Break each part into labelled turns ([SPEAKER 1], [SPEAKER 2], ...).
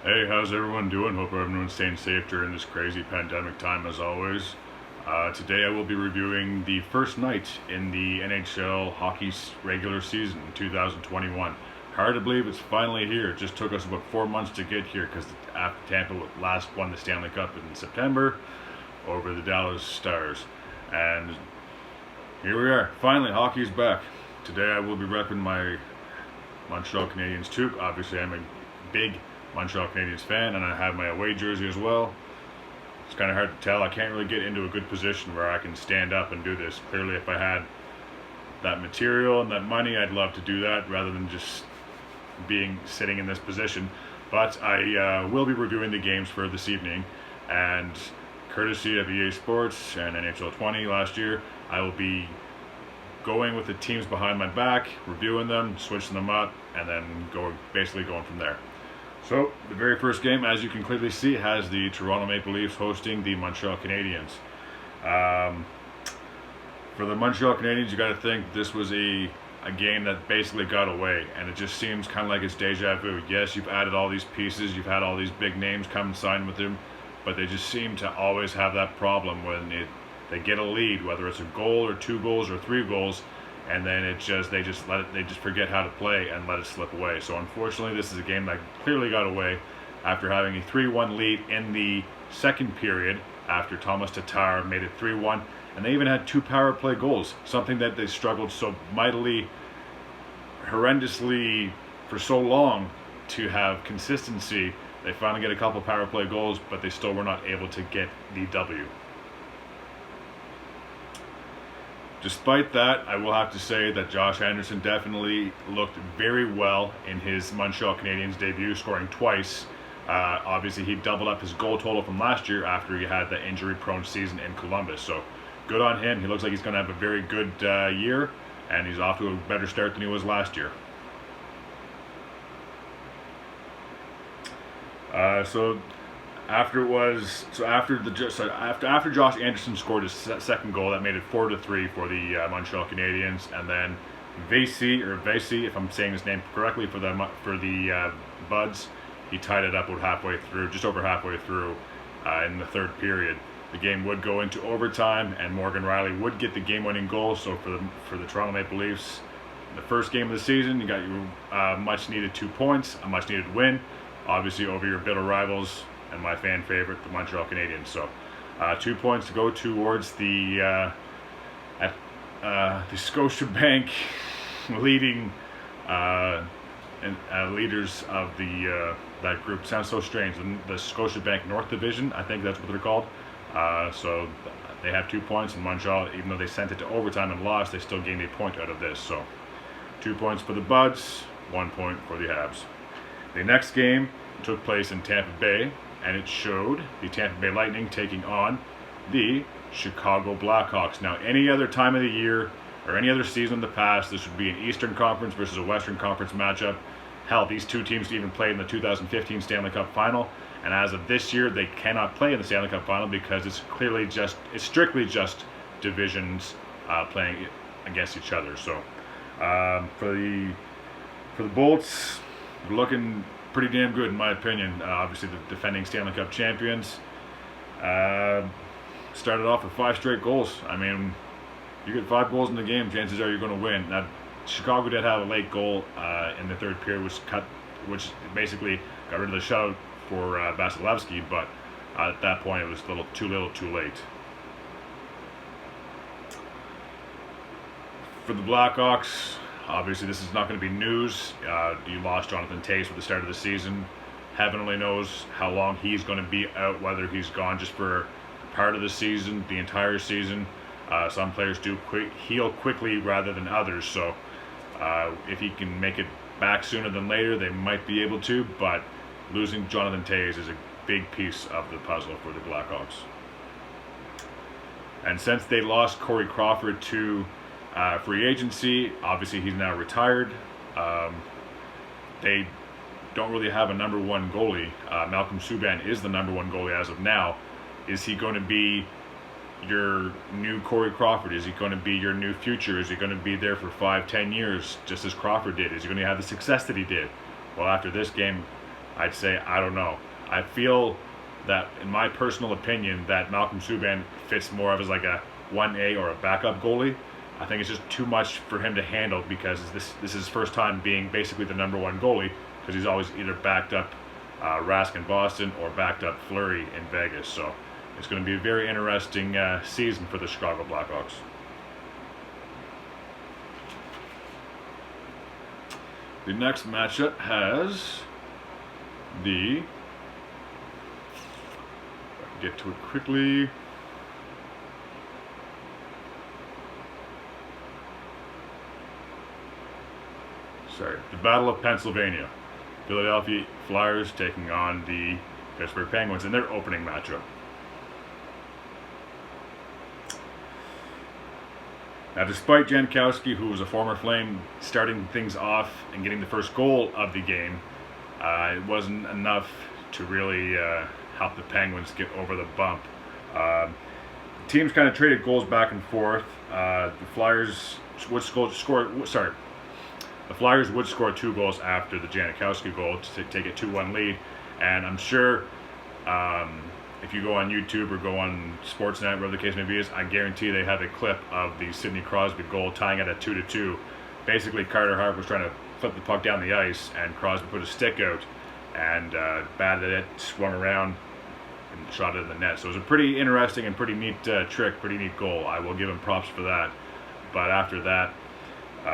[SPEAKER 1] Hey, how's everyone doing? Hope everyone's staying safe during this crazy pandemic time as always. Today I will be reviewing the first night in the NHL hockey's regular season in 2021. Hard to believe it's finally here. It just took us about 4 months to get here because after Tampa last won the Stanley Cup in September over the Dallas Stars. And here we are. Finally, hockey's back. Today I will be repping my Montreal Canadiens toque. Obviously, I'm a big Montreal Canadiens fan, and I have my away jersey as well. It's kind of hard to tell. I can't really get into a good position where I can stand up and do this. Clearly, if I had that material and that money, I'd love to do that rather than just sitting in this position. But I will be reviewing the games for this evening, and courtesy of EA Sports and NHL 20 last year, I will be going with the teams behind my back, reviewing them, switching them up, and then basically going from there. So, the very first game, as you can clearly see, has the Toronto Maple Leafs hosting the Montreal Canadiens. For the Montreal Canadiens, you got to think this was a game that basically got away, and it just seems kind of like it's deja vu. Yes, you've added all these pieces, you've had all these big names come and sign with them, but they just seem to always have that problem when they get a lead, whether it's a goal or 2 goals or 3 goals, and then they just forget how to play and let it slip away. So unfortunately, this is a game that clearly got away after having a 3-1 lead in the second period after Thomas Tatar made it 3-1, and they even had 2 power play goals, something that they struggled so mightily, horrendously for so long to have consistency. They finally get a couple power play goals, but they still were not able to get the W. Despite that, I will have to say that Josh Anderson definitely looked very well in his Montreal Canadiens debut, scoring twice. Obviously, he doubled up his goal total from last year after he had the injury-prone season in Columbus. So, good on him. He looks like he's going to have a very good year, and he's off to a better start than he was last year. After Josh Anderson scored his second goal, that made it 4-3 for the Montreal Canadiens, and then Vesey, if I'm saying his name correctly, for the Buds, he tied it up just over halfway through in the third period. The game would go into overtime, and Morgan Rielly would get the game-winning goal. So for the Toronto Maple Leafs, the first game of the season, you got your much-needed 2 points, a much-needed win, obviously over your bitter rivals and my fan favorite, the Montreal Canadiens. So, 2 points to go towards the Scotiabank leading leaders of that group. Sounds so strange. The Scotiabank North Division, I think that's what they're called. So they have 2 points, and Montreal, even though they sent it to overtime and lost, they still gained a point out of this. So, 2 points for the Buds, 1 point for the Habs. The next game took place in Tampa Bay, and it showed the Tampa Bay Lightning taking on the Chicago Blackhawks. Now, any other time of the year or any other season in the past, this would be an Eastern Conference versus a Western Conference matchup. Hell, these two teams even played in the 2015 Stanley Cup Final, and as of this year, they cannot play in the Stanley Cup Final because it's strictly just divisions playing against each other. So, for the Bolts, looking pretty damn good in my opinion. Obviously the defending Stanley Cup champions started off with 5 straight goals. I mean, you get 5 goals in the game, chances are you're going to win. Now, Chicago did have a late goal in the third period, which basically got rid of the shutout for Vasilevsky, but at that point it was too little too late. For the Blackhawks, obviously, this is not going to be news. You lost Jonathan Toews at the start of the season. Heaven only knows how long he's going to be out, whether he's gone just for part of the season, the entire season. Some players do heal quickly rather than others, so if he can make it back sooner than later, they might be able to, but losing Jonathan Toews is a big piece of the puzzle for the Blackhawks. And since they lost Corey Crawford to free agency, obviously he's now retired. They don't really have a number 1 goalie. Malcolm Subban is the number 1 goalie as of now. Is he going to be your new Corey Crawford? Is he going to be your new future? Is he going to be there for 5-10 years, just as Crawford did? Is he going to have the success that he did? Well, after this game, I'd say I don't know. I feel that, in my personal opinion, that Malcolm Subban fits more of as like a 1A or a backup goalie. I think it's just too much for him to handle because this is his first time being basically the number one goalie, because he's always either backed up Rask in Boston or backed up Fleury in Vegas. So it's going to be a very interesting season for the Chicago Blackhawks. The next matchup has the, if I can get to it quickly, the Battle of Pennsylvania. Philadelphia Flyers taking on the Pittsburgh Penguins in their opening matchup. Now, despite Jankowski, who was a former Flame, starting things off and getting the first goal of the game, it wasn't enough to really help the Penguins get over the bump. Teams kind of traded goals back and forth. The Flyers would score 2 goals after the Jankowski goal to take a 2-1 lead, and I'm sure if you go on YouTube or go on Sportsnet, whatever the case may be, I guarantee they have a clip of the Sidney Crosby goal tying it at 2-2. Basically, Carter Hart was trying to flip the puck down the ice, and Crosby put his stick out and batted it, swung around, and shot it in the net. So it was a pretty interesting and pretty neat trick, pretty neat goal. I will give him props for that. But after that,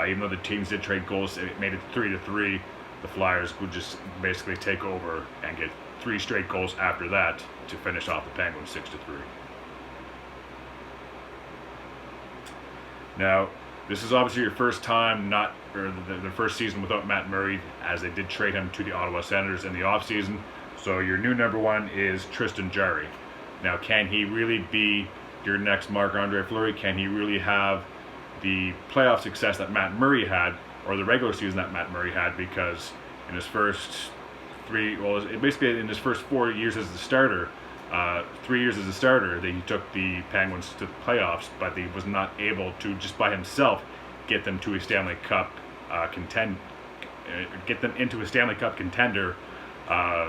[SPEAKER 1] even though the teams did trade goals, it made it 3-3. The Flyers would just basically take over and get 3 straight goals after that to finish off the Penguins 6-3. Now, this is obviously your first time the first season without Matt Murray, as they did trade him to the Ottawa Senators in the offseason. So your new number one is Tristan Jarry. Now, can he really be your next Marc-Andre Fleury? Can he really have the playoff success that Matt Murray had, or the regular season that Matt Murray had? Because in his first in his first 4 years as the starter, 3 years as a starter, he took the Penguins to the playoffs, but he was not able to, just by himself, get them to a Stanley Cup get them into a Stanley Cup contender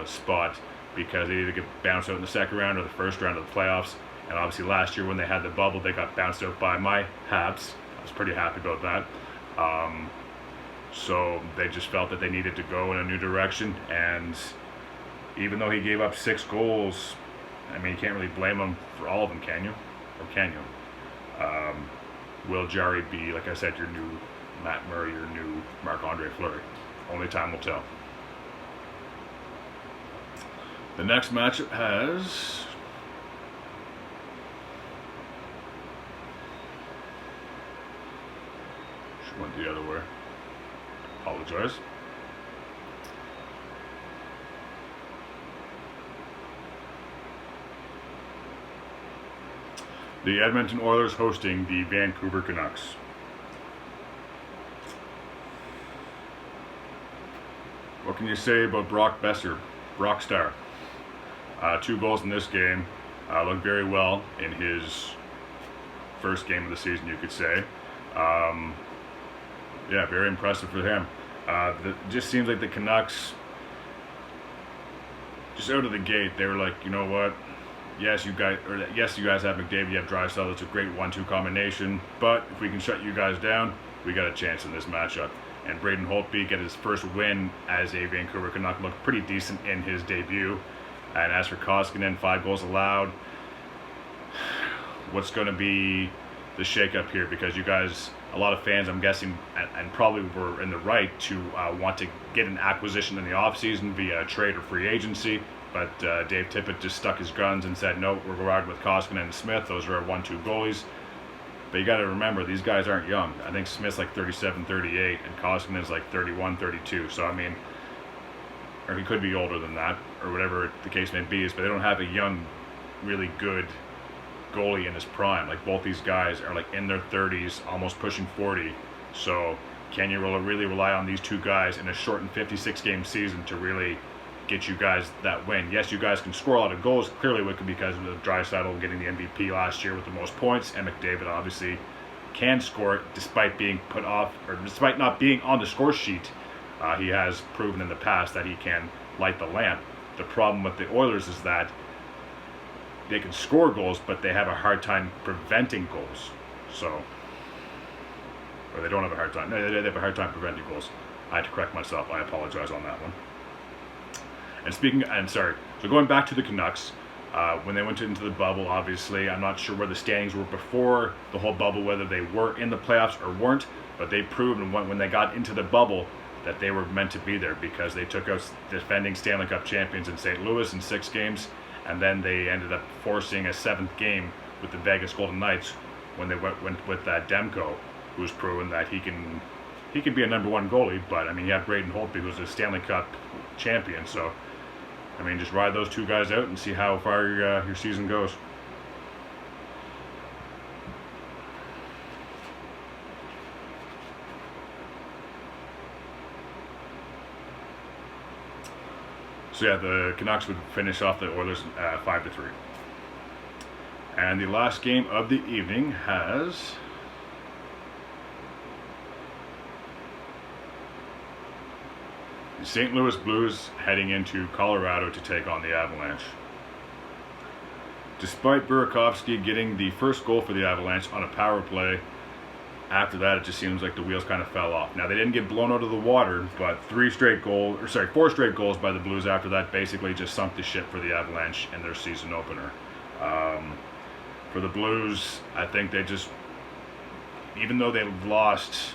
[SPEAKER 1] spot, because they either get bounced out in the second round or the first round of the playoffs. And obviously last year when they had the bubble, they got bounced out by my Habs. I was pretty happy about that. So they just felt that they needed to go in a new direction, and even though he gave up 6 goals, I mean, you can't really blame him for all of them, can you? Or can you? Will Jarry be, like I said, your new Matt Murray, your new Marc-Andre Fleury? Only time will tell. The next matchup has went the other way. Apologize. The Edmonton Oilers hosting the Vancouver Canucks. What can you say about Brock Besser, Brock Star? 2 goals in this game. Looked very well in his first game of the season, you could say. Yeah, very impressive for him. It just seems like the Canucks, just out of the gate, they were like, you know what? Yes, you guys have McDavid, you have Draisaitl. It's a great 1-2 combination. But if we can shut you guys down, we got a chance in this matchup. And Braden Holtby get his first win as a Vancouver Canuck, looked pretty decent in his debut. And as for Koskinen, 5 goals allowed. What's going to be the shakeup here? Because you guys, a lot of fans, I'm guessing, and probably were in the right to want to get an acquisition in the offseason via trade or free agency. But Dave Tippett just stuck his guns and said, no, we're going with Koskinen and Smith. Those are our 1-2 goalies. But you got to remember, these guys aren't young. I think Smith's like 37, 38, and Koskinen's like 31, 32. So, I mean, or he could be older than that, or whatever the case may be. But they don't have a young, really good goalie in his prime. Like, both these guys are like in their 30s, almost pushing 40. So can you really rely on these 2 guys in a shortened 56-game season to really get you guys that win? Yes, you guys can score a lot of goals, clearly because of the Draisaitl getting the MVP last year with the most points, and McDavid obviously can score despite being put off, or despite not being on the score sheet. He has proven in the past that he can light the lamp. The problem with the Oilers is that they can score goals, but they have a hard time preventing goals. So, or they don't have a hard time. No, they have a hard time preventing goals. I had to correct myself. I apologize on that one. So going back to the Canucks, when they went into the bubble, obviously, I'm not sure where the standings were before the whole bubble, whether they were in the playoffs or weren't, but they proved when they got into the bubble that they were meant to be there, because they took out defending Stanley Cup champions in St. Louis in 6 games, and then they ended up forcing a 7th game with the Vegas Golden Knights when they went with Demko, who's proven that he can be a number 1 goalie. But I mean, you have Braden Holtby, who's a Stanley Cup champion, so I mean, just ride those 2 guys out and see how far your season goes. So yeah, the Canucks would finish off the Oilers 5-3. And the last game of the evening has the St. Louis Blues heading into Colorado to take on the Avalanche. Despite Burakovsky getting the first goal for the Avalanche on a power play, after that it just seems like the wheels kind of fell off. Now, they didn't get blown out of the water, but 4 straight goals by the Blues after that basically just sunk the ship for the Avalanche in their season opener. For the Blues, I think they just, even though they lost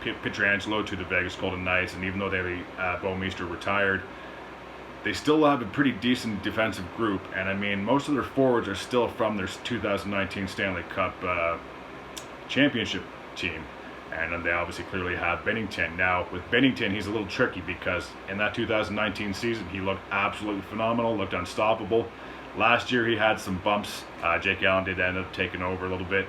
[SPEAKER 1] Pietrangelo to the Vegas Golden Knights, and even though Bouwmeester retired, they still have a pretty decent defensive group. And I mean, most of their forwards are still from their 2019 Stanley Cup championship team, and they obviously clearly have Binnington. Now, with Binnington, he's a little tricky because in that 2019 season, he looked absolutely phenomenal, looked unstoppable. Last year, he had some bumps. Jake Allen did end up taking over a little bit,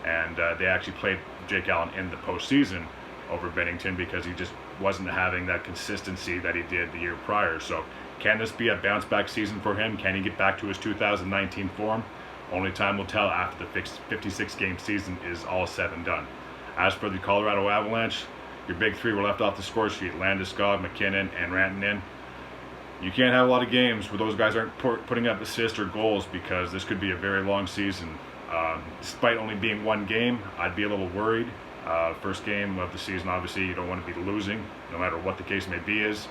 [SPEAKER 1] and they actually played Jake Allen in the postseason over Binnington because he just wasn't having that consistency that he did the year prior. So, can this be a bounce-back season for him? Can he get back to his 2019 form? Only time will tell after the 56-game season is all said and done. As for the Colorado Avalanche, your big 3 were left off the score sheet: Landeskog, McKinnon, and Rantanen. You can't have a lot of games where those guys aren't putting up assists or goals, because this could be a very long season. Despite only being 1 game, I'd be a little worried. First game of the season, obviously, you don't want to be losing, no matter what the case may be. If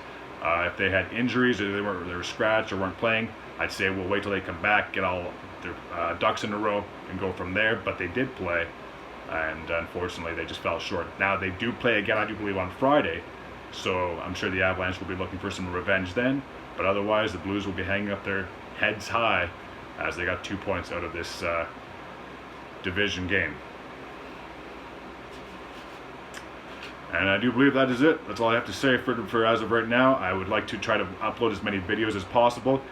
[SPEAKER 1] they had injuries, or they were scratched or weren't playing, I'd say we'll wait till they come back, get all their ducks in a row, and go from there. But they did play, and unfortunately they just fell short. Now they do play again, I do believe, on Friday, so I'm sure the Avalanche will be looking for some revenge then. But otherwise, the Blues will be hanging up their heads high as they got 2 points out of this division game. And I do believe that is it. That's all I have to say for as of right now. I would like to try to upload as many videos as possible.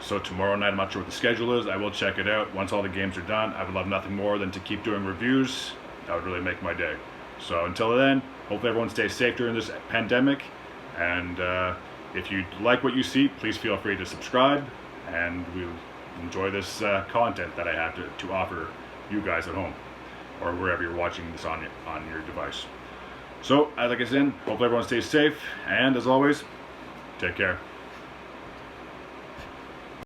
[SPEAKER 1] So tomorrow night, I'm not sure what the schedule is. I will check it out once all the games are done. I would love nothing more than to keep doing reviews. That would really make my day. So until then, hopefully everyone stays safe during this pandemic. And if you like what you see, please feel free to subscribe. And we'll enjoy this content that I have to offer you guys at home, or wherever you're watching this on your device. So, like I said, hopefully everyone stays safe, and as always, take care.